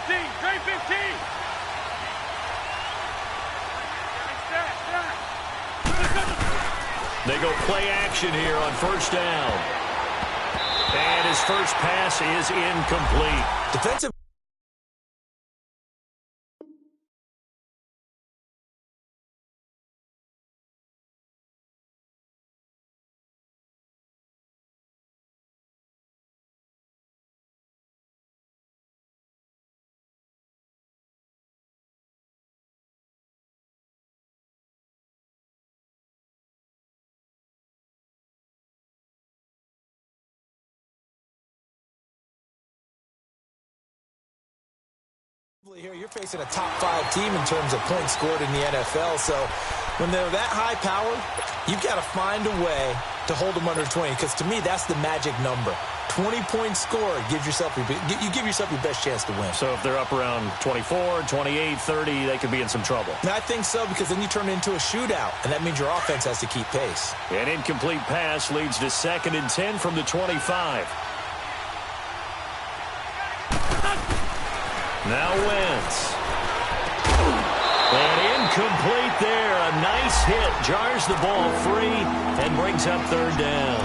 Trade 15. They go play action here on first down. And his first pass is incomplete. Defensive. Here, you're facing a top-5 team in terms of points scored in the NFL, so when they're that high power, you've got to find a way to hold them under 20, because to me, that's the magic number. 20-point score, you give yourself your best chance to win. So if they're up around 24, 28, 30, they could be in some trouble. And I think so, because then you turn it into a shootout, and that means your offense has to keep pace. An incomplete pass leads to 2nd and 10 from the 25. Now Wentz. And incomplete there. A nice hit. Jars the ball free and brings up 3rd down.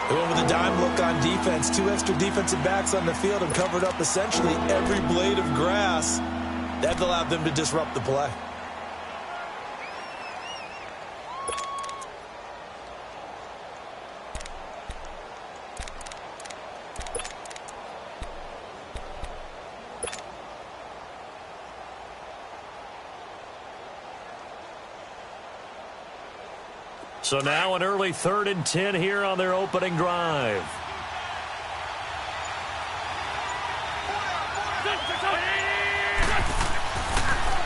They went with a dime look on defense. 2 extra defensive backs on the field and covered up essentially every blade of grass. That allowed them to disrupt the play. So now an early 3rd and 10 here on their opening drive.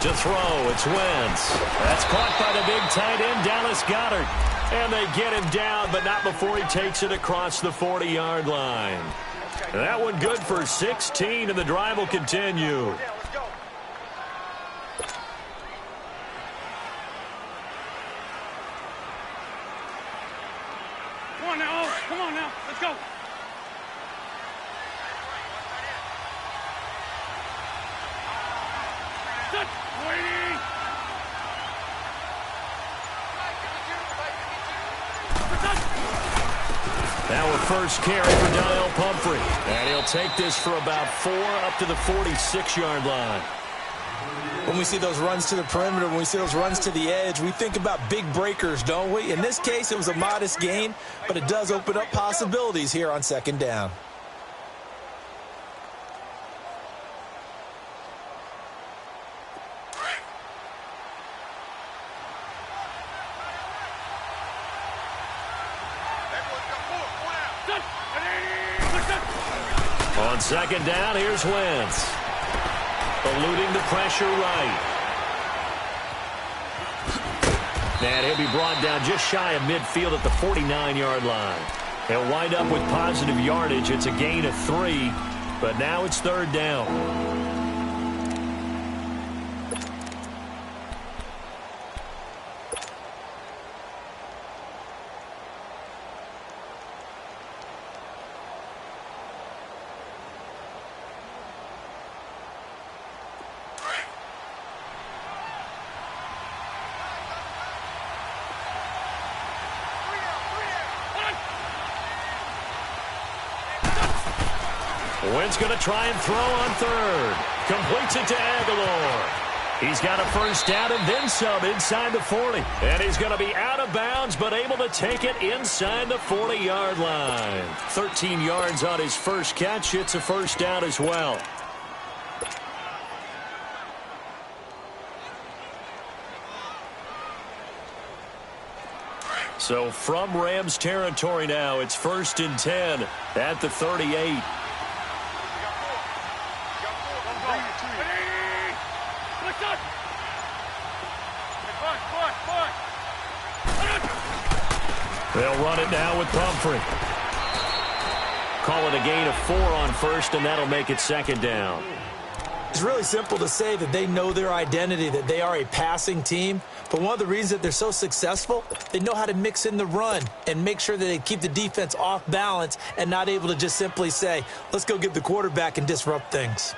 To throw, it's Wentz. That's caught by the big tight end, Dallas Goedert. And they get him down, but not before he takes it across the 40-yard line. That one good for 16, and the drive will continue. Come on now, let's go. Waiting. Now a first carry for Daniel Pumphrey. And he'll take this for about 4 up to the 46-yard line. When we see those runs to the perimeter, when we see those runs to the edge, we think about big breakers, don't we? In this case, it was a modest gain, but it does open up possibilities here on 2nd down. On 2nd down, here's Wentz. Eluding the pressure right. And he'll be brought down just shy of midfield at the 49-yard line. He'll wind up with positive yardage. It's a gain of 3, but now it's 3rd down. Wentz going to try and throw on 3rd. Completes it to Aguilar. He's got a first down and then some inside the 40. And he's going to be out of bounds, but able to take it inside the 40-yard line. 13 yards on his first catch. It's a first down as well. So from Rams territory now, it's 1st and 10 at the 38. They'll run it now with Pumphrey. Call it a gain of 4 on 1st, and that'll make it 2nd down. It's really simple to say that they know their identity, that they are a passing team. But one of the reasons that they're so successful, they know how to mix in the run and make sure that they keep the defense off balance and not able to just simply say, let's go get the quarterback and disrupt things.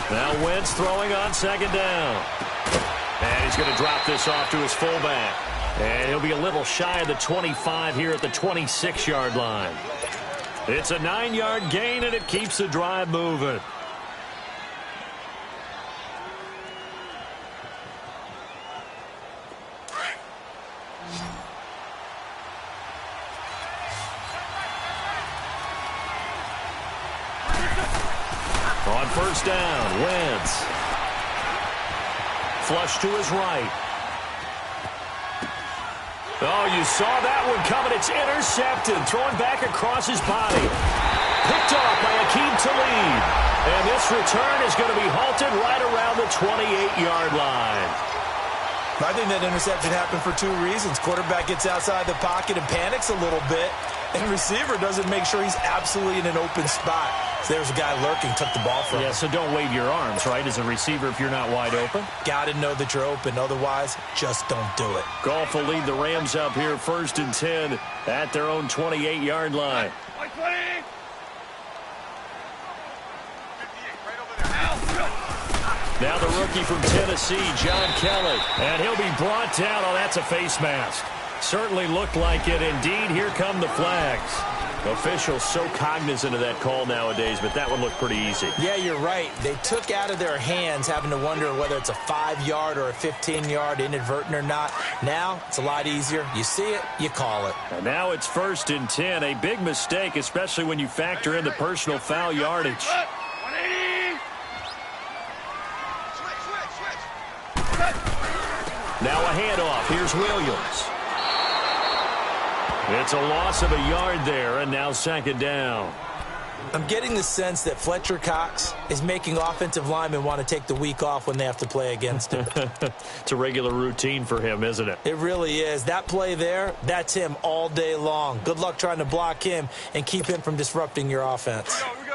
Now Wentz throwing on second down. And he's going to drop this off to his fullback. And he'll be a little shy of the 25 here at the 26-yard line. It's a 9-yard gain, and it keeps the drive moving. On first down, Wentz. Flush to his right. Oh, you saw that one coming. It's intercepted. Throwing back across his body. Picked off by Akeem Talib. And this return is going to be halted right around the 28-yard line. I think that interception happened for two reasons. Quarterback gets outside the pocket and panics a little bit. And receiver doesn't make sure he's absolutely in an open spot. So there's a guy lurking, took the ball from him. Yeah, so don't wave your arms, right, as a receiver if you're not wide open. Got to know that you're open. Otherwise, just don't do it. Goff will lead the Rams up here 1st and 10 at their own 28-yard line. Now the rookie from Tennessee, John Kelly. And he'll be brought down. Oh, that's a face mask. Certainly looked like it. Indeed, here come the flags. Officials so cognizant of that call nowadays, but that one looked pretty easy. Yeah, you're right. They took out of their hands having to wonder whether it's a 5-yard or a 15-yard, inadvertent or not. Now, it's a lot easier. You see it, you call it. And now it's 1st and 10. A big mistake, especially when you factor in the personal foul yardage. 180. Now a handoff. Here's Williams. It's a loss of a yard there, and now 2nd down. I'm getting the sense that Fletcher Cox is making offensive linemen want to take the week off when they have to play against him. It's a regular routine for him, isn't it? It really is. That play there, that's him all day long. Good luck trying to block him and keep him from disrupting your offense. Here we go.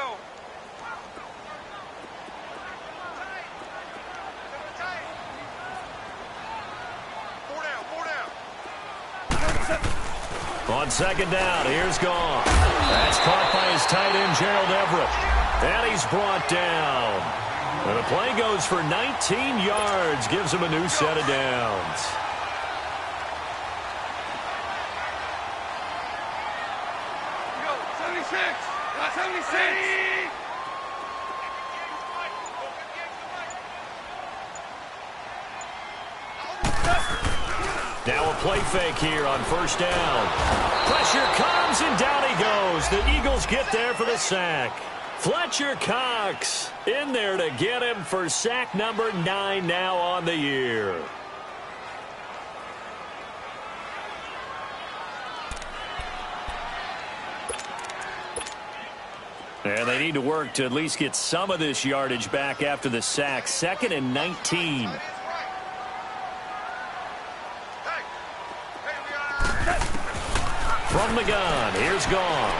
On 2nd down, here's Goff. That's caught by his tight end, Gerald Everett. And he's brought down. And the play goes for 19 yards, gives him a new set of downs. Here we go. 76. 76. Now a play fake here on 1st down. Pressure comes, and down he goes. The Eagles get there for the sack. Fletcher Cox in there to get him for sack number 9 now on the year. And they need to work to at least get some of this yardage back after the sack. 2nd and 19. From the gun, here's Goff.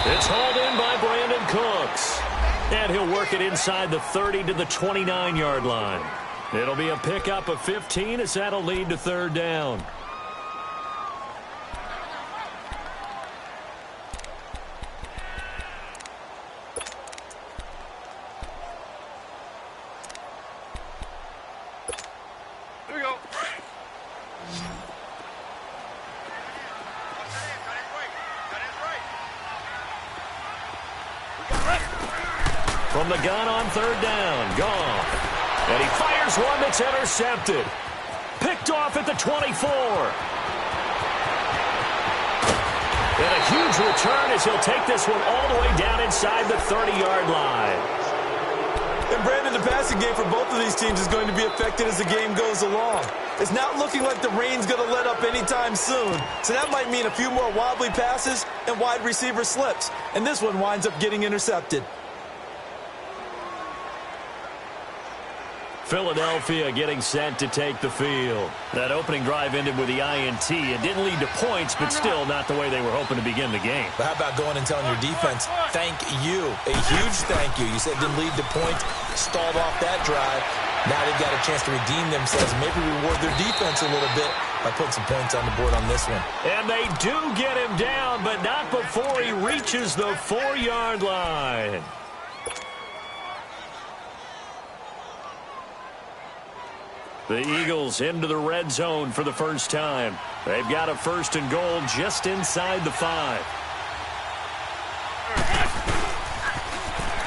It's hauled in by Brandon Cooks. And he'll work it inside the 30 to the 29-yard line. It'll be a pickup of 15 as that'll lead to 3rd down. Here we go. From the gun on 3rd down, Goff. And he fires one that's intercepted. Picked off at the 24. And a huge return as he'll take this one all the way down inside the 30-yard line. And Brandon, the passing game for both of these teams is going to be affected as the game goes along. It's not looking like the rain's going to let up anytime soon. So that might mean a few more wobbly passes and wide receiver slips. And this one winds up getting intercepted. Philadelphia getting set to take the field. That opening drive ended with the INT. It didn't lead to points, but still not the way they were hoping to begin the game. But how about going and telling your defense, thank you, a huge thank you. You said it didn't lead to points, stalled off that drive. Now they've got a chance to redeem themselves and maybe reward their defense a little bit by putting some points on the board on this one. And they do get him down, but not before he reaches the 4-yard line. The Eagles into the red zone for the first time. They've got a 1st and goal just inside the 5.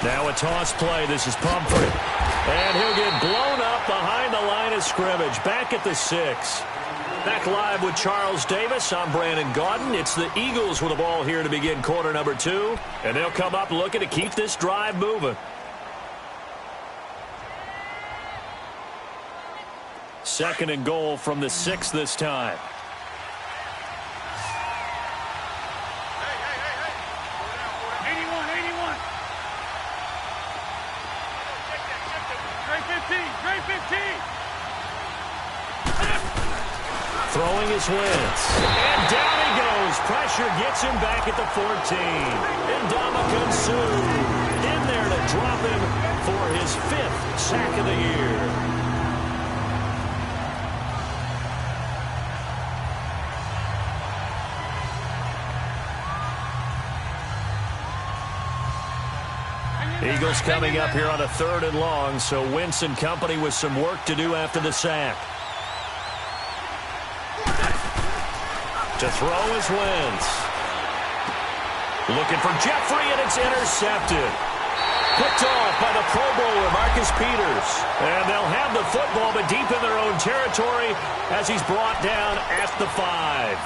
Now a toss play. This is Pumphrey. And he'll get blown up behind the line of scrimmage. Back at the 6. Back live with Charles Davis. I'm Brandon Gaudin. It's the Eagles with the ball here to begin quarter number 2. And they'll come up looking to keep this drive moving. 2nd and goal from the 6 this time. Throwing his Wentz. And down he goes. Pressure gets him back at the 14. And Ndamukong Suh in there to drop him for his 5th sack of the year. Eagles coming up here on a 3rd and long, so Wentz and company with some work to do after the sack. To throw is Wentz. Looking for Jeffrey, and it's intercepted. Picked off by the Pro Bowler, Marcus Peters. And they'll have the football, but deep in their own territory as he's brought down at the 5.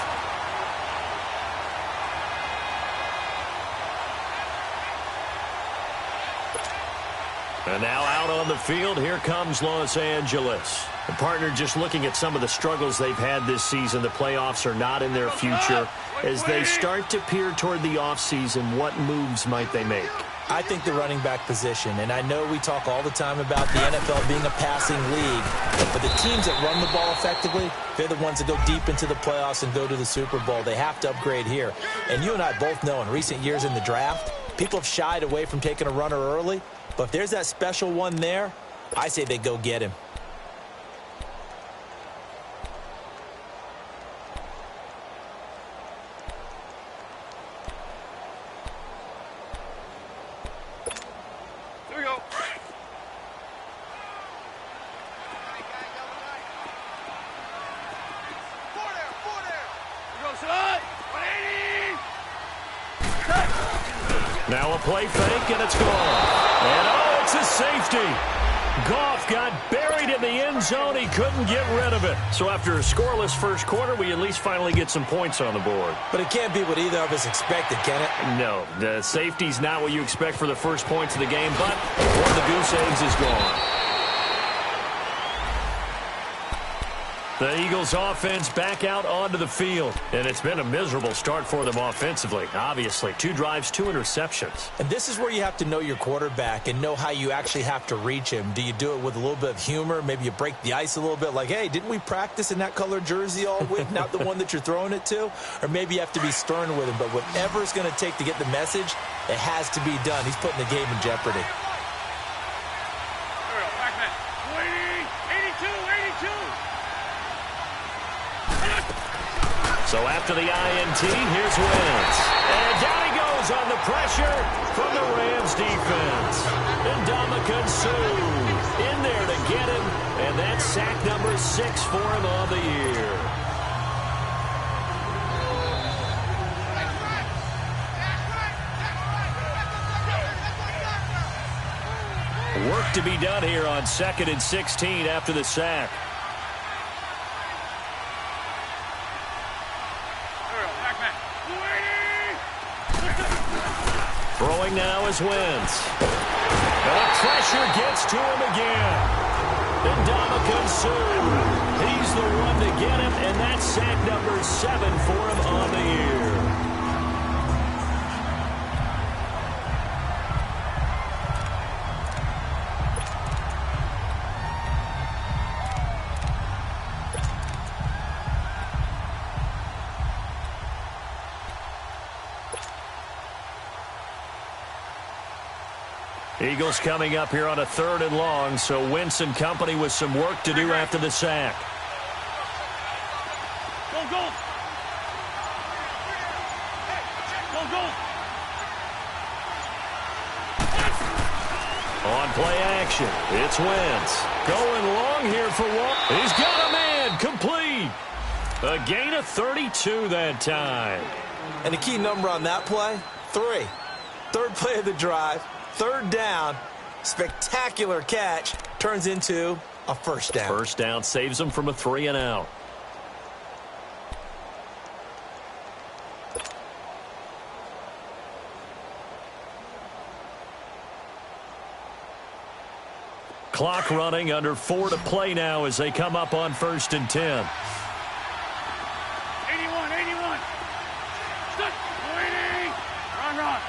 And now out on the field, here comes Los Angeles. The partner, just looking at some of the struggles they've had this season, the playoffs are not in their future. As they start to peer toward the offseason, what moves might they make? I think the running back position, and I know we talk all the time about the NFL being a passing league, but the teams that run the ball effectively, they're the ones that go deep into the playoffs and go to the Super Bowl. They have to upgrade here. And you and I both know in recent years in the draft, people have shied away from taking a runner early. But if there's that special one there, I say they go get him. There we go. Four there. Here goes side. 180. Now a play fake, and it's gone. And, oh, it's a safety. Goff got buried in the end zone. He couldn't get rid of it. So after a scoreless first quarter, we at least finally get some points on the board. But it can't be what either of us expected, can it? No, the safety's not what you expect for the first points of the game, but one of the goose eggs is gone. The Eagles offense back out onto the field. And it's been a miserable start for them offensively. Obviously, 2 drives, 2 interceptions. And this is where you have to know your quarterback and know how you actually have to reach him. Do you do it with a little bit of humor? Maybe you break the ice a little bit like, hey, didn't we practice in that color jersey all week? Not the one that you're throwing it to? Or maybe you have to be stern with him. But whatever it's going to take to get the message, it has to be done. He's putting the game in jeopardy. So after the INT, here's Wentz. And down he goes on the pressure from the Rams defense. And Ndamukong Suh in there to get him. And that's sack number 6 for him on the year. Work to be done here on 2nd and 16 after the sack. Throwing now is Wentz. And the pressure gets to him again. And Ndamukong Suh, he's the one to get him, and that's sack number 7 for him on the year. Eagles coming up here on a 3rd and long, so Wentz and company with some work to do after the sack. Go, go. Go, go. On play action, it's Wentz. Going long here for one. He's got a man, complete. A gain of 32 that time. And the key number on that play, 3. Third play of the drive, third down, spectacular catch, turns into a first down. First down saves them from a 3-and-out. Clock running, under 4 to play now as they come up on 1st and 10. 81, 81. Stood. Waiting. Run.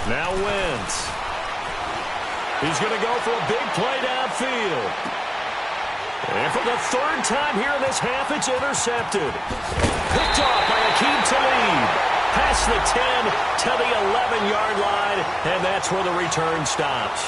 Now Wentz. He's going to go for a big play downfield. And for the 3rd time here in this half, it's intercepted. Picked off by Akeem Talib. Past the 10 to the 11-yard line, and that's where the return stops.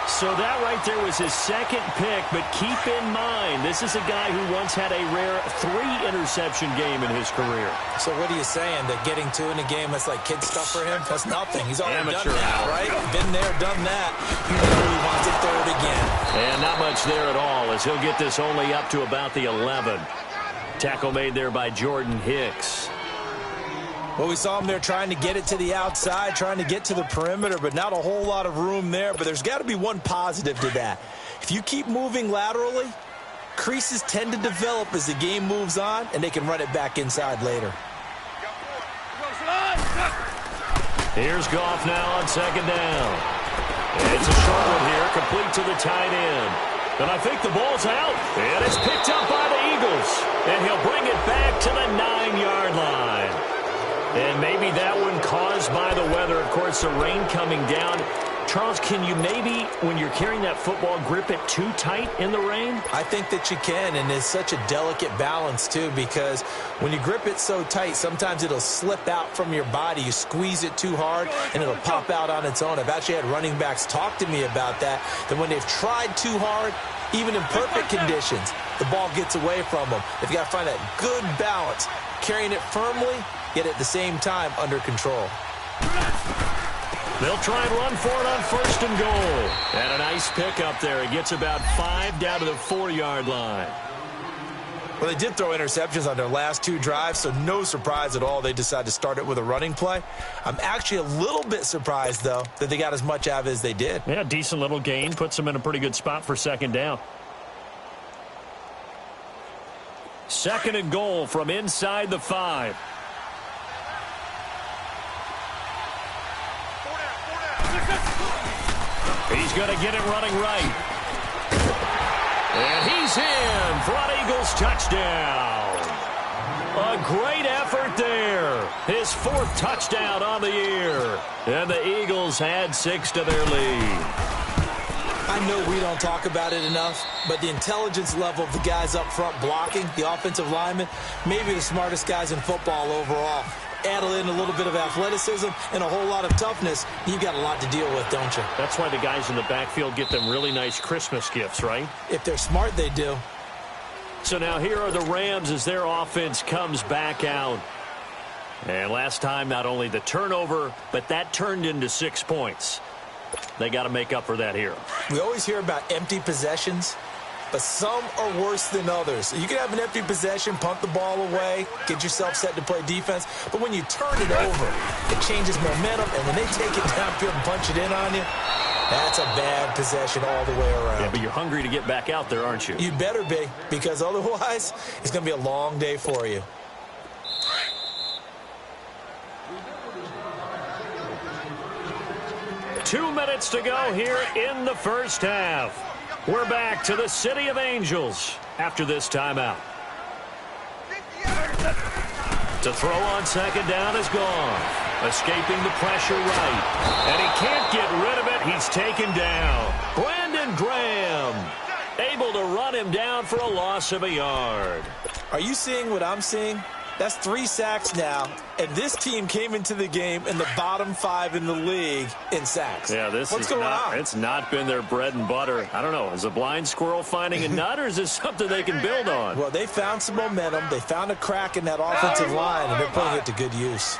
So that right there was his 2nd pick, but keep in mind, this is a guy who once had a rare 3-interception game in his career. So what are you saying, that getting 2 in a game, that's like kid stuff for him? That's nothing. He's already Amateur done that, hour. right? Been there, done that. He really wants it 3rd again. And not much there at all, as he'll get this only up to about the 11. Tackle made there by Jordan Hicks. Well, we saw him there trying to get it to the outside, trying to get to the perimeter, but not a whole lot of room there. But there's got to be one positive to that. If you keep moving laterally, creases tend to develop as the game moves on, and they can run it back inside later. Here's Goff now on 2nd down. It's a short one here, complete to the tight end. And I think the ball's out, and it's picked up by the Eagles. And he'll bring it back to the 9-yard line. And maybe that one caused by the weather. Of course, the rain coming down. Charles, can you maybe, when you're carrying that football, grip it too tight in the rain? I think that you can, and it's such a delicate balance, too, because when you grip it so tight, sometimes it'll slip out from your body. You squeeze it too hard, and it'll pop out on its own. I've actually had running backs talk to me about that when they've tried too hard, even in perfect conditions, the ball gets away from them. They've got to find that good balance, carrying it firmly, yet at the same time under control. They'll try and run for it on 1st and goal. And a nice pick up there. It gets about 5 down to the 4-yard line. Well, they did throw interceptions on their last 2 drives, so no surprise at all they decided to start it with a running play. I'm actually a little bit surprised, though, that they got as much out of it as they did. Yeah, decent little gain. Puts them in a pretty good spot for 2nd down. 2nd and goal from inside the 5. He's going to get it running right. And he's in for an Eagles touchdown. A great effort there. His 4th touchdown on the year. And the Eagles had 6 to their lead. I know we don't talk about it enough, but the intelligence level of the guys up front blocking, the offensive linemen, maybe the smartest guys in football overall. Add in a little bit of athleticism and a whole lot of toughness, you've got a lot to deal with, don't you? That's why the guys in the backfield get them really nice Christmas gifts, right? If they're smart, they do. So now here are the Rams as their offense comes back out. And last time, not only the turnover, but that turned into 6 points. They got to make up for that here. We always hear about empty possessions, but some are worse than others. You can have an empty possession, punt the ball away, get yourself set to play defense, but when you turn it over, it changes momentum, and when they take it downfield and punch it in on you, that's a bad possession all the way around. Yeah, but you're hungry to get back out there, aren't you? You better be, because otherwise, it's going to be a long day for you. Two minutes to go here in the first half. We're back to the City of Angels after this timeout. To throw on 2nd down is gone. Escaping the pressure right. And he can't get rid of it. He's taken down. Brandon Graham able to run him down for a loss of a yard. Are you seeing what I'm seeing? That's 3 sacks now, and this team came into the game in the bottom 5 in the league in sacks. Yeah, what's going on? It's not been their bread and butter. I don't know. Is a blind squirrel finding a nut, or is this something they can build on? Well, they found some momentum. They found a crack in that offensive line, and they're putting it to good use.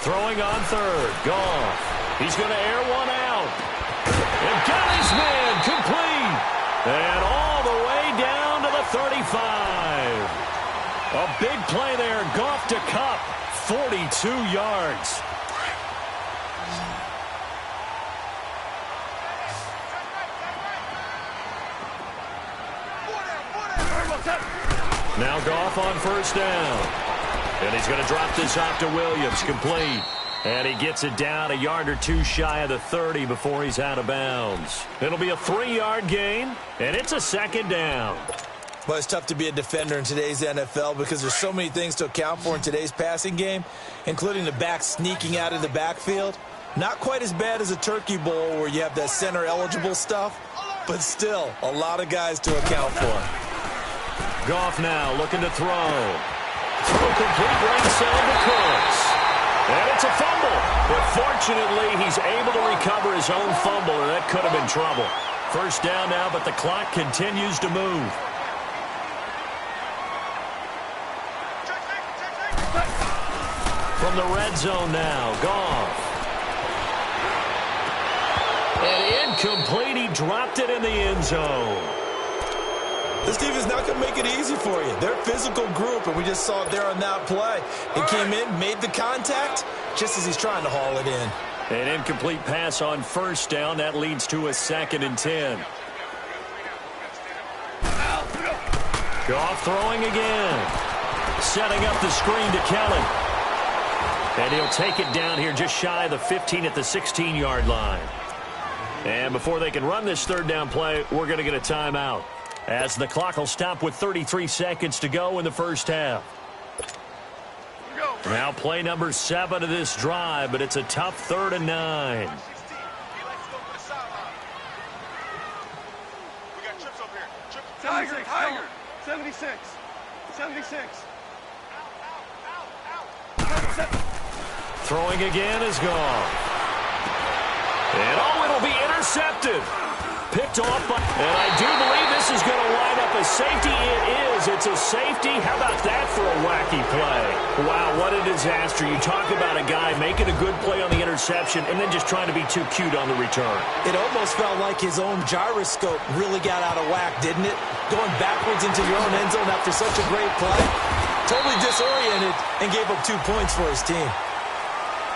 Throwing on third. Goff. He's going to air one out. And got his man complete. And all the way down to the 35. A big play there. Goff to Kupp. 42 yards. Now Goff on first down. And he's going to drop this off to Williams. Complete. And he gets it down a yard or two shy of the 30 before he's out of bounds. It'll be a 3-yard gain, and it's a second down. Well, it's tough to be a defender in today's NFL because there's so many things to account for in today's passing game, including the back sneaking out of the backfield. Not quite as bad as a turkey bowl where you have that center-eligible stuff, but still a lot of guys to account for. Goff now looking to throw. Throw complete right side to Cooks. And it's a fumble. But fortunately, he's able to recover his own fumble, or that could have been trouble. First down now, but the clock continues to move. From the red zone now, Goff. And incomplete. He dropped it in the end zone. This team is not going to make it easy for you. They're a physical group, and we just saw it there on that play. It came in, made the contact, just as he's trying to haul it in. An incomplete pass on first down. That leads to a 2nd and 10. Goff throwing again. Setting up the screen to Kelly. And he'll take it down here just shy of the 15 at the 16-yard line. And before they can run this third down play, we're going to get a timeout, as the clock will stop with 33 seconds to go in the first half. Now play number 7 of this drive, but it's a tough 3rd and 9. Tiger, 76. 76. Throwing again is gone. And it'll be intercepted. Picked off by, and I do believe this is going to line up a safety. It is. It's a safety. How about that for a wacky play? Wow, what a disaster. You talk about a guy making a good play on the interception and then just trying to be too cute on the return. It almost felt like his own gyroscope really got out of whack, didn't it? Going backwards into your own end zone after such a great play. Totally disoriented and gave up 2 points for his team.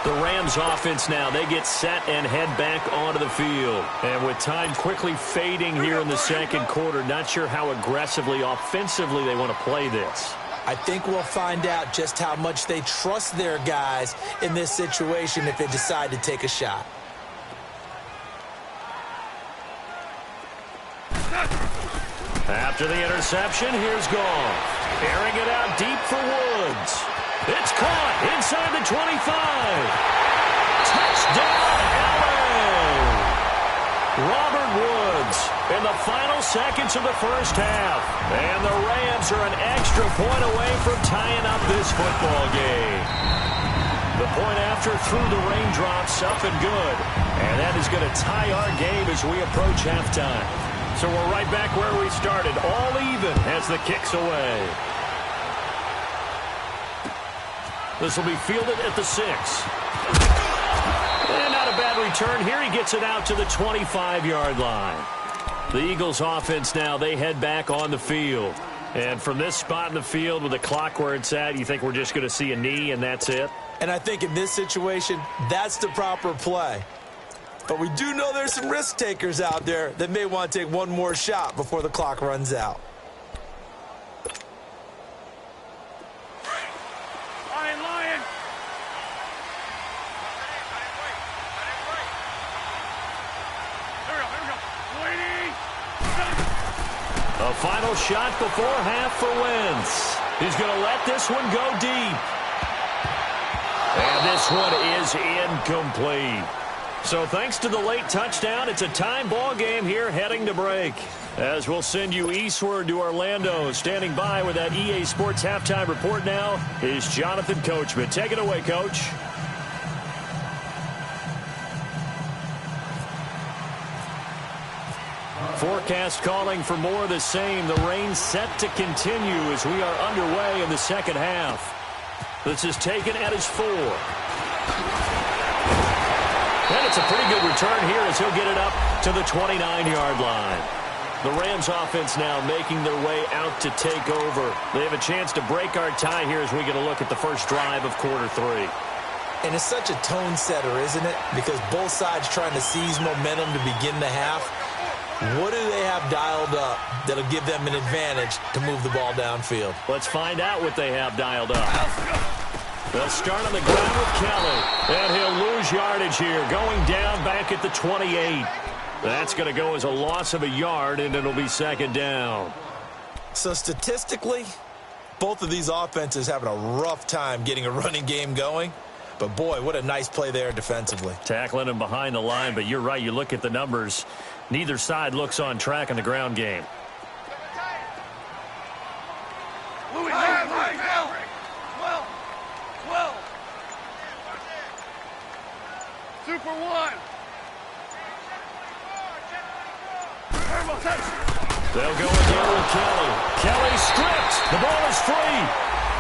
The Rams offense now, they get set and head back onto the field. And with time quickly fading here in the second quarter, not sure how aggressively, offensively they want to play this. I think we'll find out just how much they trust their guys in this situation if they decide to take a shot. After the interception, here's Goff. Airing it out deep for Woods. It's caught inside the 25. Touchdown, LA! Robert Woods in the final seconds of the first half. And the Rams are an extra point away from tying up this football game. The point after through the raindrops, up and good. And that is going to tie our game as we approach halftime. So we're right back where we started, all even as the kick's away. This will be fielded at the 6. And not a bad return here. He gets it out to the 25-yard line. The Eagles offense now, they head back on the field. And from this spot in the field with the clock where it's at, you think we're just going to see a knee and that's it? And I think in this situation, that's the proper play. But we do know there's some risk takers out there that may want to take one more shot before the clock runs out. Lion. Here we go. Waiting. A final shot before half for Wentz. He's going to let this one go deep. And this one is incomplete. So thanks to the late touchdown, it's a time ball game here heading to break. As we'll send you eastward to Orlando. Standing by with that EA Sports Halftime Report now is Jonathan Coachman. Take it away, Coach. Forecast calling for more of the same. The rain set to continue as we are underway in the second half. This is taken at his 4. And it's a pretty good return here as he'll get it up to the 29-yard line. The Rams offense now making their way out to take over. They have a chance to break our tie here as we get a look at the first drive of quarter 3. And it's such a tone setter, isn't it? Because both sides trying to seize momentum to begin the half. What do they have dialed up that'll give them an advantage to move the ball downfield? Let's find out what they have dialed up. They'll start on the ground with Kelly. And he'll lose yardage here, going down back at the 28. That's going to go as a loss of a yard, and it'll be second down. So statistically, both of these offenses having a rough time getting a running game going. But, boy, what a nice play there defensively. Tackling him behind the line, but you're right. You look at the numbers. Neither side looks on track in the ground game. Louis, 12. Super 1. They'll go again with Kelly. Kelly stripped. The ball is free.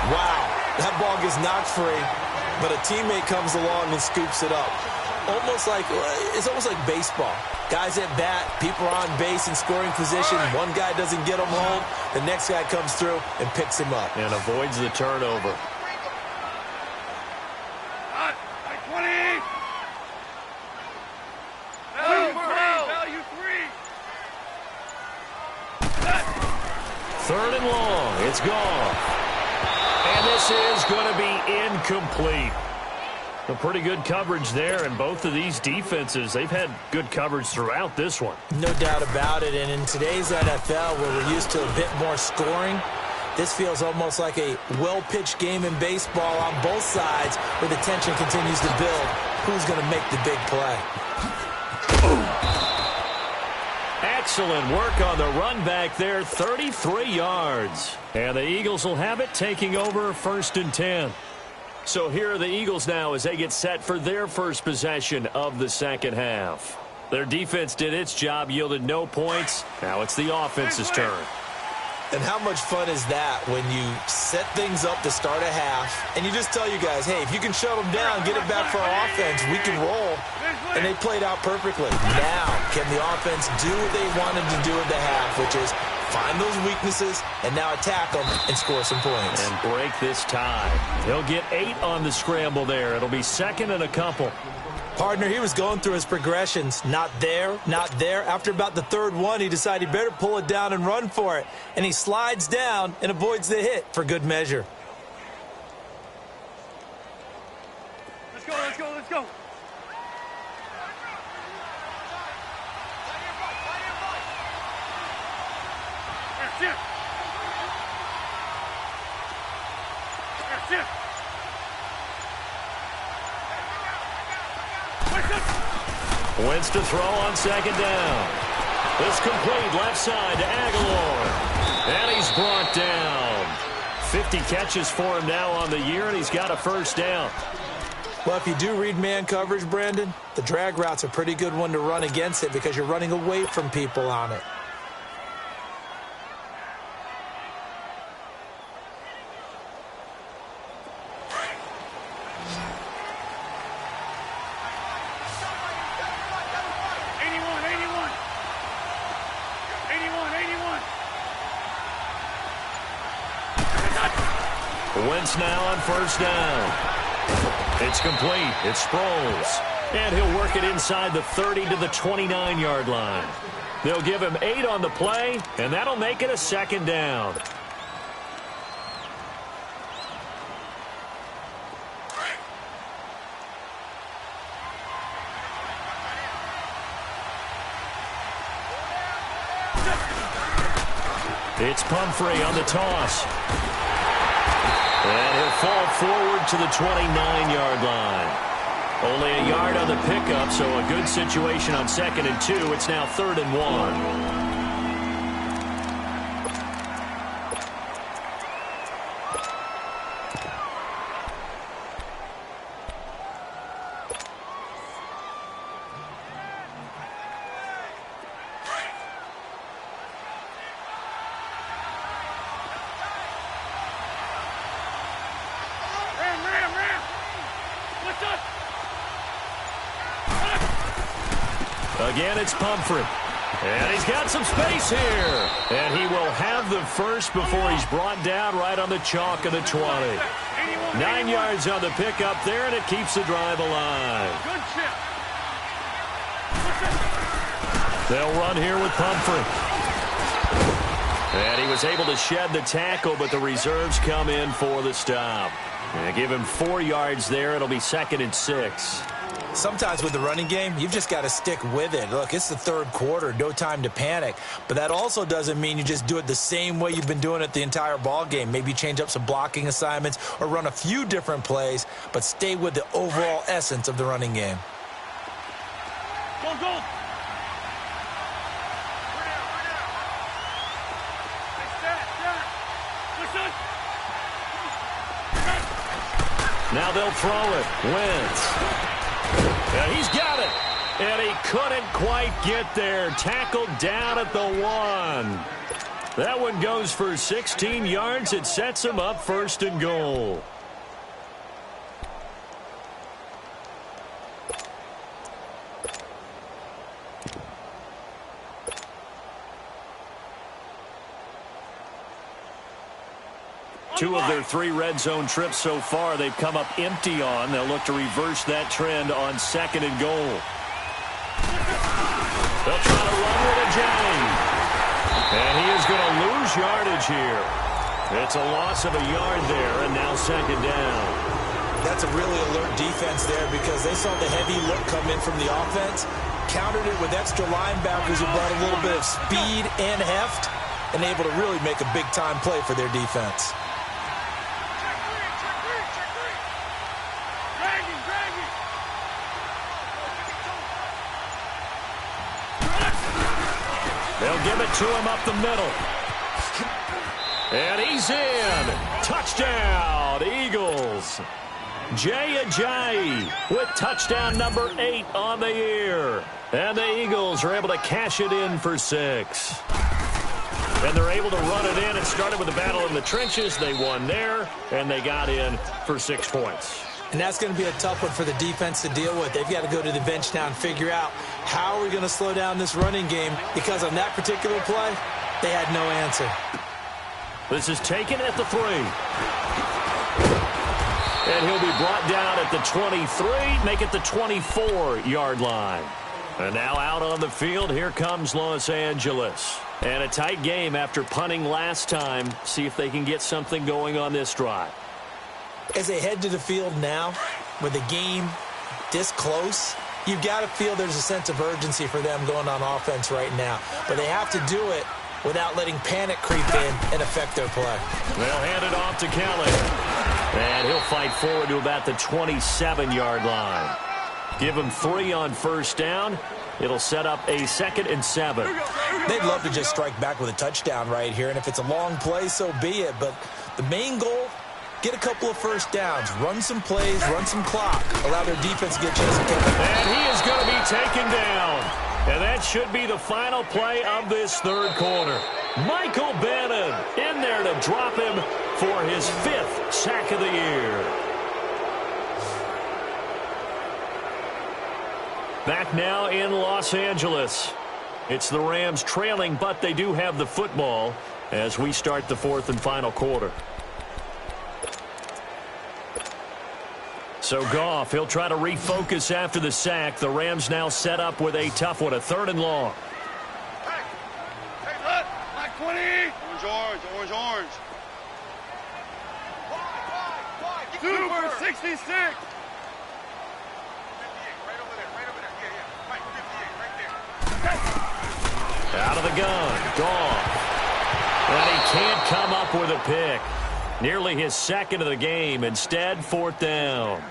Wow, that ball gets knocked free, but a teammate comes along and scoops it up. It's almost like baseball. Guys at bat, people are on base in scoring position. One guy doesn't get him home. The next guy comes through and picks him up. And avoids the turnover. Like 20. Value 3. Third and long. It's gone. And this is going to be incomplete. A pretty good coverage there, and both of these defenses, they've had good coverage throughout this one. No doubt about it, and in today's NFL, where we're used to a bit more scoring, this feels almost like a well-pitched game in baseball on both sides where the tension continues to build. Who's going to make the big play? Excellent work on the run back there, 33 yards. And the Eagles will have it, taking over 1st and 10. So here are the Eagles now as they get set for their first possession of the second half. Their defense did its job, yielded no points. Now it's the offense's turn. And how much fun is that when you set things up to start a half and you just tell you guys, hey, if you can shut them down, get it back for our offense, we can roll. And they played out perfectly. Now, can the offense do what they wanted to do at the half, which is find those weaknesses and now attack them and score some points. And break this tie. He'll get 8 on the scramble there. It'll be second and a couple. Partner, he was going through his progressions. Not there, not there. After about the third one, he decided he better pull it down and run for it. And he slides down and avoids the hit for good measure. Let's go. Wentz to throw on second down. It's complete left side to Aguilar. And he's brought down. 50 catches for him now on the year, and he's got a first down. Well, if you do read man coverage, Brandon, the drag route's a pretty good one to run against it because you're running away from people on it. Wentz now on first down. It's complete. It's Sproles. And he'll work it inside the 30 to the 29-yard line. They'll give him 8 on the play, and that'll make it a second down. It's Pumphrey on the toss. And he'll fall forward to the 29-yard line. Only a yard on the pickup, so a good situation on 2nd and 2. It's now 3rd and 1. Again, it's Pumphrey. And he's got some space here. And he will have the first before he's brought down right on the chalk of the 20. 9 yards on the pickup there, and it keeps the drive alive. Good chip. They'll run here with Pumphrey. And he was able to shed the tackle, but the reserves come in for the stop. And give him 4 yards there. It'll be 2nd and 6. Sometimes with the running game, you've just got to stick with it. Look, it's the third quarter, no time to panic. But that also doesn't mean you just do it the same way you've been doing it the entire ball game. Maybe change up some blocking assignments or run a few different plays, but stay with the overall essence of the running game. Go, go. Now they'll throw it. Wentz. And he's got it. And he couldn't quite get there. Tackled down at the 1. That one goes for 16 yards. It sets him up 1st and goal. Two of their 3 red zone trips so far they've come up empty on. They'll look to reverse that trend on 2nd and goal. They'll try to run with a jang. And he is going to lose yardage here. It's a loss of a yard there, and now 2nd down. That's a really alert defense there because they saw the heavy look come in from the offense, countered it with extra linebackers who brought a little bit of speed and heft, and able to really make a big-time play for their defense. They'll give it to him up the middle. And he's in. Touchdown, Eagles. Jay Ajayi with touchdown number 8 on the year. And the Eagles are able to cash it in for 6. And they're able to run it in. It started with a battle in the trenches. They won there, and they got in for 6 points. And that's going to be a tough one for the defense to deal with. They've got to go to the bench now and figure out how are we going to slow down this running game, because on that particular play, they had no answer. This is taken at the 3. And he'll be brought down at the 23, make it the 24-yard line. And now out on the field, here comes Los Angeles. And a tight game after punting last time. See if they can get something going on this drive. As they head to the field now, with the game this close, you've got to feel there's a sense of urgency for them going on offense right now. But they have to do it without letting panic creep in and affect their play. They'll hand it off to Kelly. And he'll fight forward to about the 27-yard line. Give him 3 on 1st down. It'll set up a 2nd and 7. They'd love to just strike back with a touchdown right here, and if it's a long play, so be it. But the main goal, get a couple of 1st downs, run some plays, run some clock, allow their defense to get a chance to catch it. And he is going to be taken down. And that should be the final play of this 3rd quarter. Michael Bannon in there to drop him for his 5th sack of the year. Back now in Los Angeles. It's the Rams trailing, but they do have the football as we start the 4th and final quarter. So Goff, he'll try to refocus after the sack. The Rams now set up with a tough one, a 3rd and long. Hey, look, like 20. Orange, orange, orange. Super 66. Out of the gun, Goff. And he can't come up with a pick. Nearly his 2nd of the game. Instead, 4th down.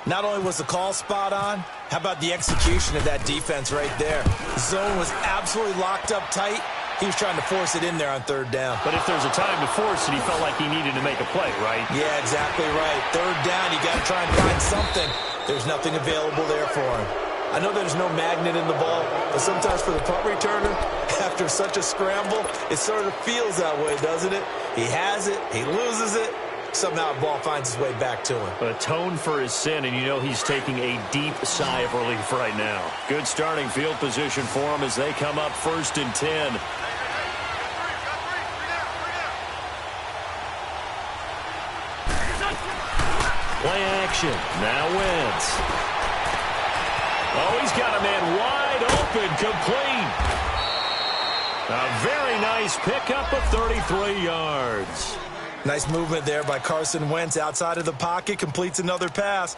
Not only was the call spot on, how about the execution of that defense right there? Zone was absolutely locked up tight. He was trying to force it in there on 3rd down. But if there's a time to force it, he felt like he needed to make a play, right? Yeah, exactly right. 3rd down, you got to try and find something. There's nothing available there for him. I know there's no magnet in the ball, but sometimes for the punt returner, after such a scramble, it sort of feels that way, doesn't it? He has it, he loses it, somehow the ball finds its way back to him. Atone for his sin, and you know he's taking a deep sigh of relief right now. Good starting field position for him as they come up 1st and 10. Play action. Now Wentz. Oh, he's got a man wide open, complete. A very nice pickup of 33 yards. Nice movement there by Carson Wentz outside of the pocket, completes another pass.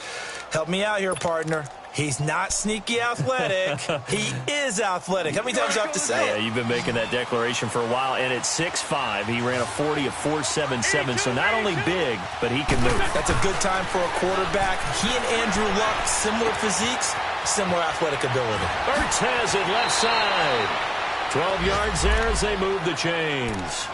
Help me out here, partner. He's not sneaky athletic. He is athletic. How many times do I have to say it? Yeah, you've been making that declaration for a while, and at 6'5", he ran a 40 of 4.77, so not only big, but he can move. That's a good time for a quarterback. He and Andrew Luck, similar physiques, similar athletic ability. Ertz has it left side. 12 yards there as they move the chains.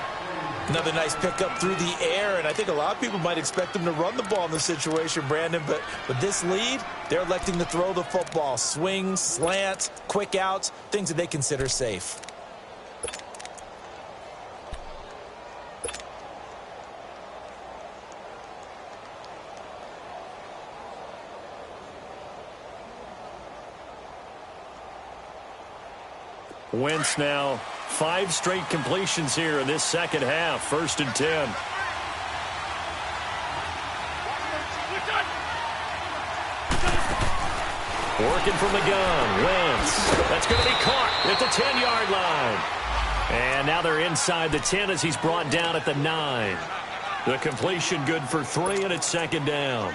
Another nice pickup through the air, and I think a lot of people might expect him to run the ball in this situation, Brandon, but with this lead, they're electing to throw the football. Swings, slants, quick outs, things that they consider safe. Wentz now 5 straight completions here in this second half. 1st and 10. Working from the gun. Wentz. That's going to be caught at the 10-yard line. And now they're inside the 10 as he's brought down at the 9. The completion good for 3, and it's 2nd down.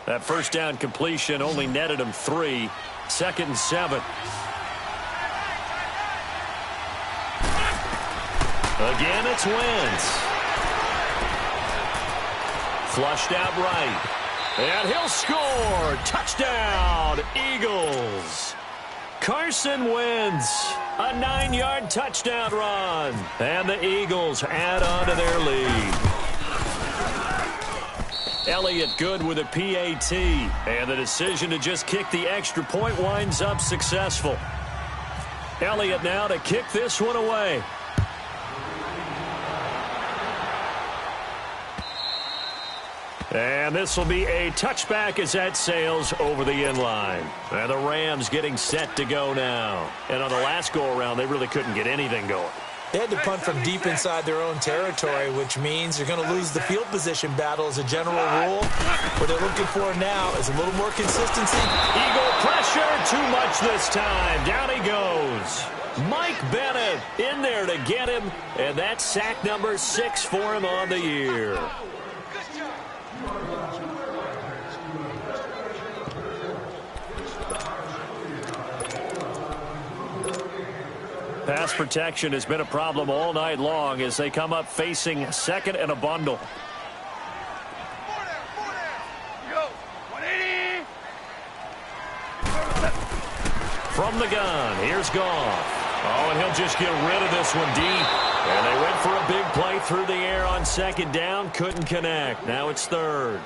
That 1st down completion only netted him 3. 2nd and 7. Again, it's Wentz. Flushed out right. And he'll score. Touchdown, Eagles. Carson Wentz, a 9-yard touchdown run. And the Eagles add on to their lead. Elliott good with a PAT, and the decision to just kick the extra point winds up successful. Elliott now to kick this one away. And this will be a touchback as that sails over the end line. And the Rams getting set to go now. And on the last go-around, they really couldn't get anything going. They had to punt from deep inside their own territory, which means you're going to lose the field position battle as a general rule. What they're looking for now is a little more consistency. Eagle pressure, too much this time. Down he goes. Mike Bennett in there to get him, and that's sack number 6 for him on the year. Pass protection has been a problem all night long as they come up facing 2nd and a bundle. From the gun, here's Goff. Oh, and he'll just get rid of this one deep. And they went for a big play through the air on 2nd down. Couldn't connect. Now it's 3rd.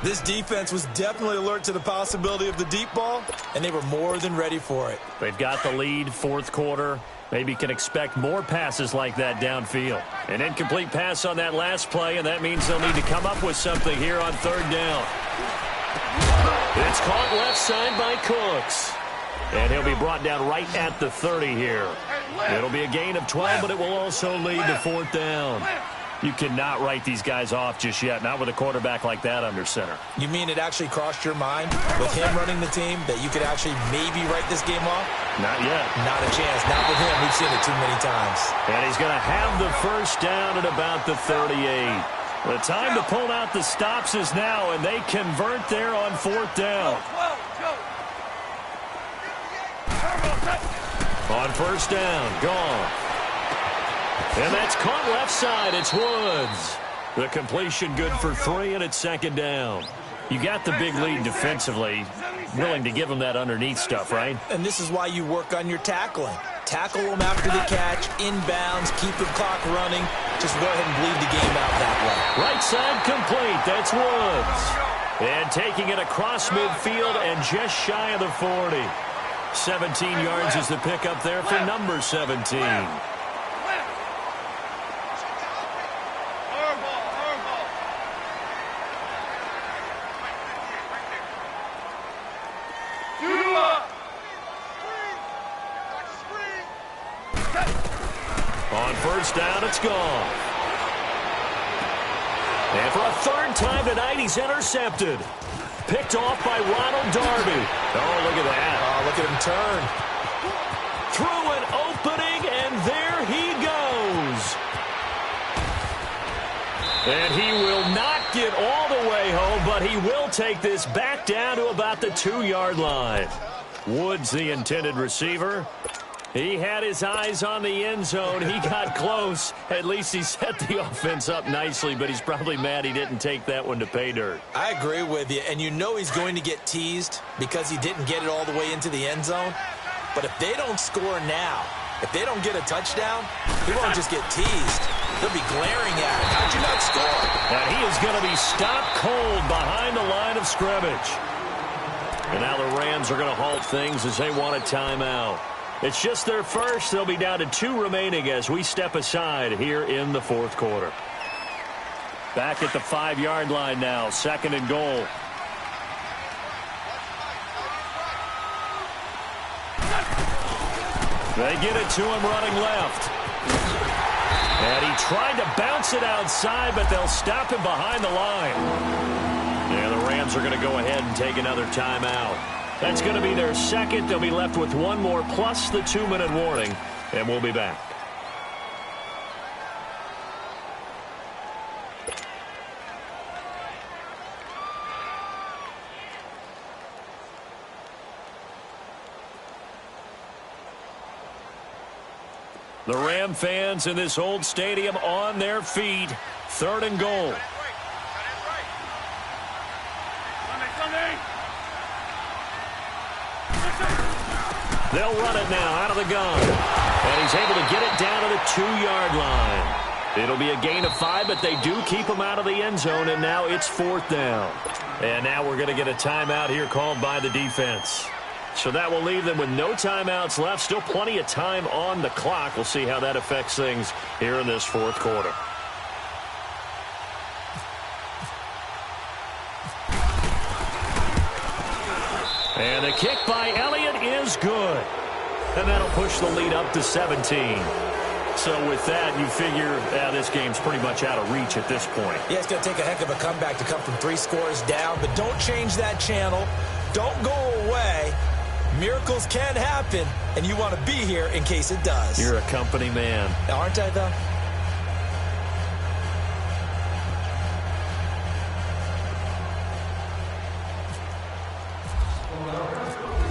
This defense was definitely alert to the possibility of the deep ball, and they were more than ready for it. They've got the lead, 4th quarter. Maybe can expect more passes like that downfield. An incomplete pass on that last play, and that means they'll need to come up with something here on 3rd down. It's caught left side by Cooks. And he'll be brought down right at the 30 here. It'll be a gain of 12, but it will also lead to 4th down. You cannot write these guys off just yet, not with a quarterback like that under center. You mean it actually crossed your mind with him running the team that you could actually maybe write this game off? Not yet. Not a chance. Not with him. We've seen it too many times. And he's going to have the 1st down at about the 38. The time to pull out the stops is now, and they convert there on 4th down. On 1st down, gone. And that's caught left side. It's Woods. The completion good for 3, and it's 2nd down. You got the big lead defensively. Willing to give them that underneath stuff, right? And this is why you work on your tackling. Tackle them after the catch, inbounds, keep the clock running. Just go ahead and bleed the game out that way. Right side complete. That's Woods. And taking it across midfield and just shy of the 40. 17 yards is the pickup there for number 17. On first down, it's gone. And for a third time tonight, he's intercepted. Picked off by Ronald Darby. Oh, look at that. Oh, look at him turn. Through an opening, and there he goes. And he will not get all the way home, but he will take this back down to about the 2-yard line. Woods, the intended receiver. He had his eyes on the end zone. He got close. At least he set the offense up nicely, but he's probably mad he didn't take that one to pay dirt. I agree with you, and you know he's going to get teased because he didn't get it all the way into the end zone. But if they don't score now, if they don't get a touchdown, he won't just get teased. They'll be glaring at him. How'd you not score? And he is going to be stopped cold behind the line of scrimmage. And now the Rams are going to halt things as they want a timeout. It's just their first. They'll be down to 2 remaining as we step aside here in the fourth quarter. Back at the 5-yard line now, 2nd and goal. They get it to him running left. And he tried to bounce it outside, but they'll stop him behind the line. Yeah, the Rams are going to go ahead and take another timeout. That's going to be their second. They'll be left with 1 more plus the 2-minute warning, and we'll be back. The Ram fans in this old stadium on their feet. 3rd and goal. They'll run it now out of the gun. And he's able to get it down to the 2-yard line. It'll be a gain of 5, but they do keep him out of the end zone, and now it's 4th down. And now we're going to get a timeout here called by the defense. So that will leave them with no timeouts left. Still plenty of time on the clock. We'll see how that affects things here in this fourth quarter. And the kick by Elliott is good. And that'll push the lead up to 17. So with that, you figure this game's pretty much out of reach at this point. Yeah, it's going to take a heck of a comeback to come from 3 scores down. But don't change that channel. Don't go away. Miracles can happen, and you want to be here in case it does. You're a company man. Aren't I, though?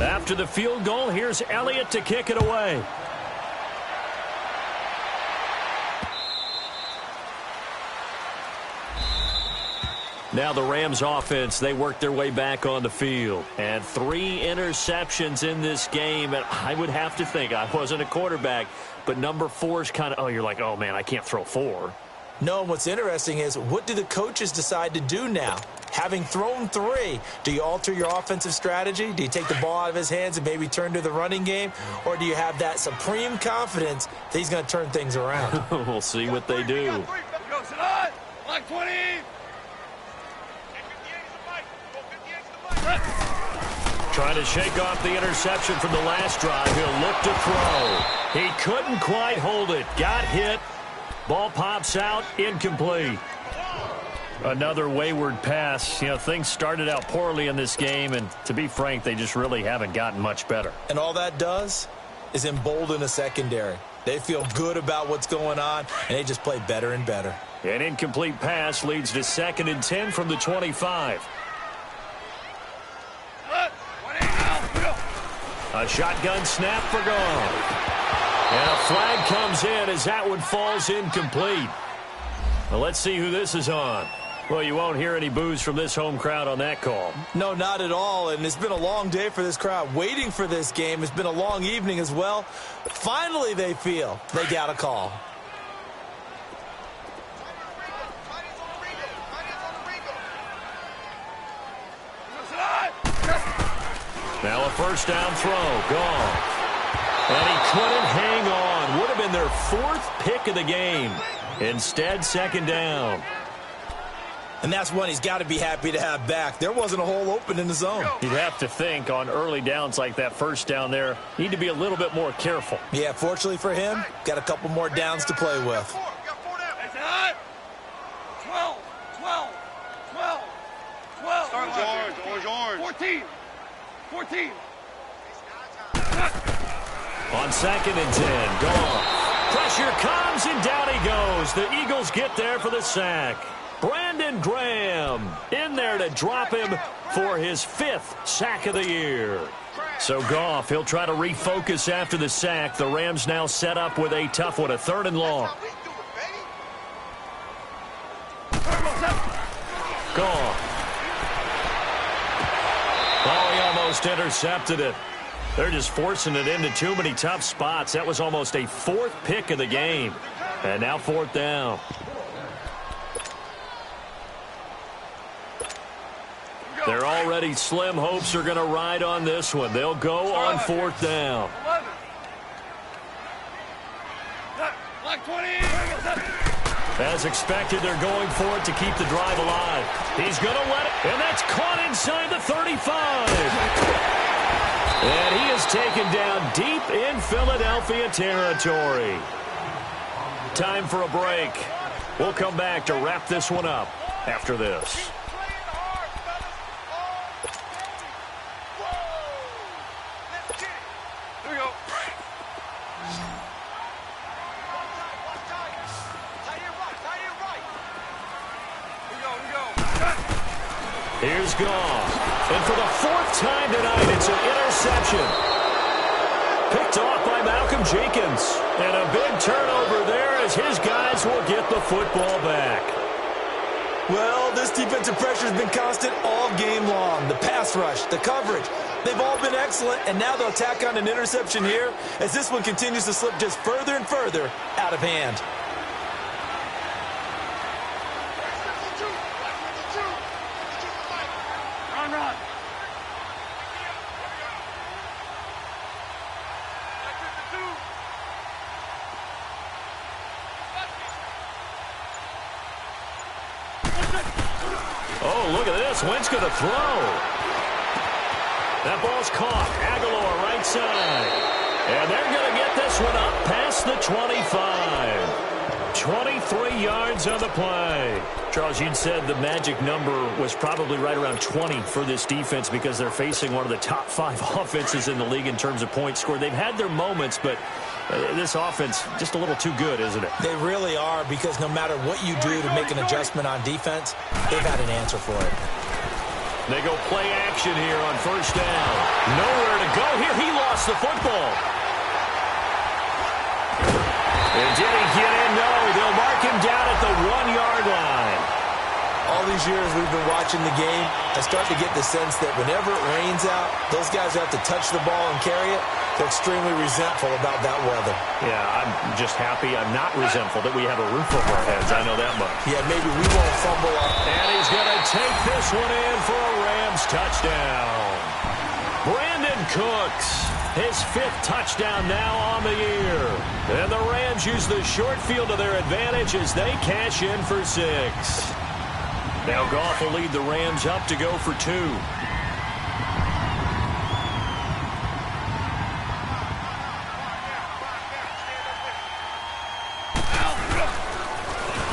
After the field goal, here's Elliott to kick it away. Now the Rams offense, they work their way back on the field. And 3 interceptions in this game. And I would have to think, I wasn't a quarterback, but number 4 is kind of, you're like, oh, man, I can't throw 4. No, what's interesting is, what do the coaches decide to do now? Having thrown 3, do you alter your offensive strategy? Do you take the ball out of his hands and maybe turn to the running game? Or do you have that supreme confidence that he's going to turn things around? We'll see what they do. Like 20. Trying to shake off the interception from the last drive. He'll look to throw. He couldn't quite hold it. Got hit. Ball pops out. Incomplete. Another wayward pass. You know, things started out poorly in this game, and to be frank, they just really haven't gotten much better. And all that does is embolden a secondary. They feel good about what's going on, and they just play better and better. An incomplete pass leads to 2nd and 10 from the 25. A shotgun snap for gone. And a flag comes in as that one falls incomplete. Well, let's see who this is on. Well, you won't hear any boos from this home crowd on that call. No, not at all. And it's been a long day for this crowd. Waiting for this game. It's been a long evening as well. Finally, they feel they got a call. Now a first down throw. Gone. And he couldn't hang on. Would have been their 4th pick of the game. Instead, second down. And that's one he's got to be happy to have back. There wasn't a hole open in the zone. You'd have to think on early downs like that first down there, need to be a little bit more careful. Yeah, fortunately for him, got a couple more downs to play with. 12. Orange. 14. On second and 10, gone. Pressure comes, and down he goes. The Eagles get there for the sack. Brandon Graham in there to drop him for his 5th sack of the year. So Goff, he'll try to refocus after the sack. The Rams now set up with a tough one, a 3rd and long. Goff. Oh, he almost intercepted it. They're just forcing it into too many tough spots. That was almost a 4th pick of the game. And now 4th down. They're already slim hopes are going to ride on this one. They'll go on 4th down. Like 20. As expected, they're going for it to keep the drive alive. He's going to let it, and that's caught inside the 35. And he is taken down deep in Philadelphia territory. Time for a break. We'll come back to wrap this one up after this. Here we go. Here's Goff. And for the 4th time tonight, it's an interception. Picked off by Malcolm Jenkins. And a big turnover there as his guys will get the football back. Well, this defensive pressure has been constant all game long. The pass rush, the coverage, they've all been excellent, and now they'll tack on an interception here as this one continues to slip just further and further out of hand. Run. Oh, look at this. Wentz going to throw. That ball's caught. Aguilar right side. And they're going to get this one up past the 25. 23 yards on the play. Charles, you'd said the magic number was probably right around 20 for this defense because they're facing one of the top 5 offenses in the league in terms of points scored. They've had their moments, but this offense just a little too good, isn't it? They really are, because no matter what you do to make an adjustment on defense, they've had an answer for it. They go play action here on first down. Nowhere to go here. He lost the football. And did he get in? No. They'll mark him down at the 1-yard line. All these years we've been watching the game, I start to get the sense that whenever it rains out, those guys who have to touch the ball and carry it, they're extremely resentful about that weather. Yeah, I'm just happy I'm not resentful that we have a roof over our heads. I know that much. Yeah, maybe we won't fumble up. And he's going to take this one in for a Rams touchdown. Brandon Cooks, his 5th touchdown now on the year. And the Rams use the short field to their advantage as they cash in for 6. Now Goff will lead the Rams up to go for 2.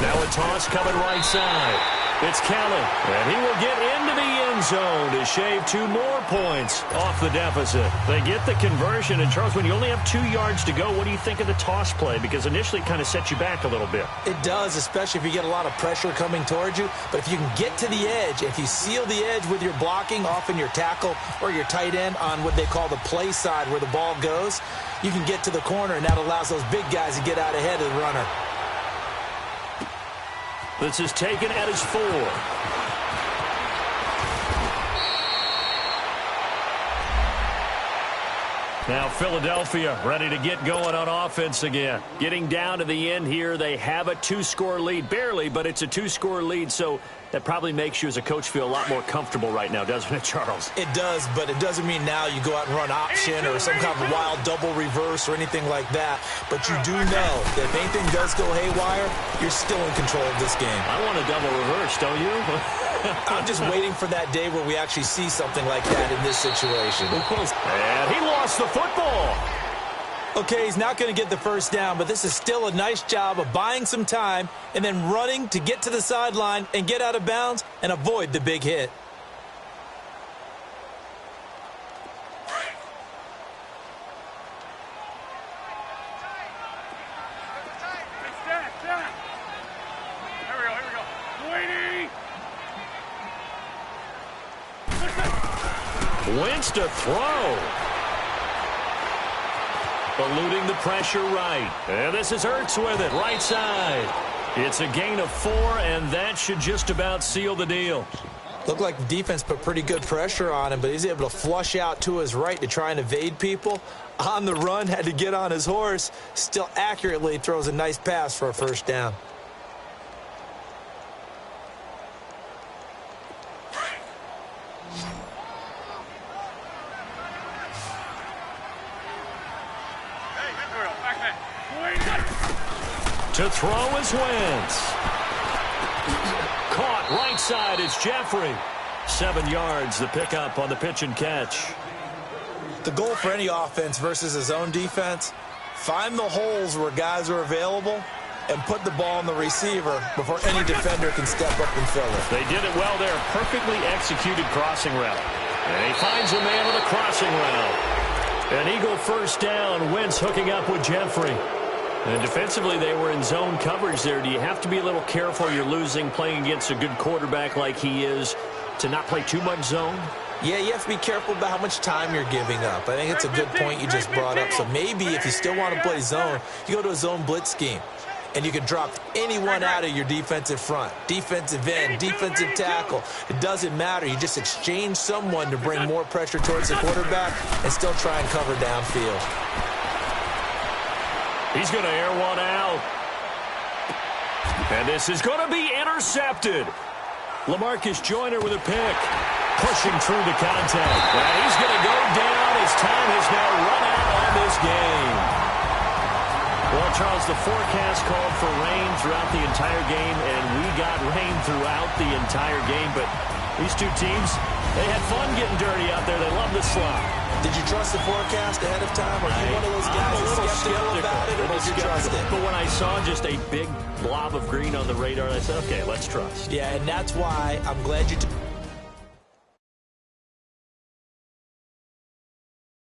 Now a toss coming right side. It's Kellen, and he will get into the end zone to shave 2 more points off the deficit. They get the conversion, and Charles, when you only have 2 yards to go, what do you think of the toss play? Because initially it kind of sets you back a little bit. It does, especially if you get a lot of pressure coming towards you. But if you can get to the edge, if you seal the edge with your blocking, often your tackle or your tight end on what they call the play side where the ball goes, you can get to the corner, and that allows those big guys to get out ahead of the runner. This is taken at his 4. Now Philadelphia ready to get going on offense again. Getting down to the end here, they have a 2-score lead. Barely, but it's a 2-score lead, so That probably makes you as a coach feel a lot more comfortable right now, doesn't it, Charles? It does, but it doesn't mean now you go out and run option or some kind of wild double reverse or anything like that. But you do know that if anything does go haywire, you're still in control of this game. I want a double reverse, don't you? I'm just waiting for that day where we actually see something like that in this situation. And he lost the football. Okay, he's not going to get the first down, but this is still a nice job of buying some time and then running to get to the sideline and get out of bounds and avoid the big hit. Wentz to throw. Eluding the pressure right. And this is Ertz with it, right side. It's a gain of 4, and that should just about seal the deal. Looked like the defense put pretty good pressure on him, but he's able to flush out to his right to try and evade people. On the run, had to get on his horse. Still accurately throws a nice pass for a first down. To throw is Wentz. Caught right side is Jeffrey. 7 yards, the pickup on the pitch and catch. The goal for any offense versus his own defense, find the holes where guys are available and put the ball on the receiver before any defender can step up and fill it. They did it well there. Perfectly executed crossing route. And he finds a man with a crossing route. An Eagle first down. Wentz hooking up with Jeffrey. And defensively, they were in zone coverage there. Do you have to be a little careful? You're losing playing against a good quarterback like he is to not play too much zone? Yeah, you have to be careful about how much time you're giving up. I think it's a good point you just brought up. So maybe if you still want to play zone, you go to a zone blitz scheme. And you can drop anyone out of your defensive front, defensive end, defensive tackle. It doesn't matter. You just exchange someone to bring more pressure towards the quarterback and still try and cover downfield. He's going to air one out. And this is going to be intercepted. LaMarcus Joyner with a pick. Pushing through the contact. And he's going to go down. His time has now run out on this game. Well, Charles, the forecast called for rain throughout the entire game, and we got rain throughout the entire game. But these two teams, they had fun getting dirty out there. They love the slop. Did you trust the forecast ahead of time? Or are you one of those guys that's skeptical about it, or did you trust it? But when I saw just a big blob of green on the radar, I said, okay, let's trust. Yeah, and that's why I'm glad you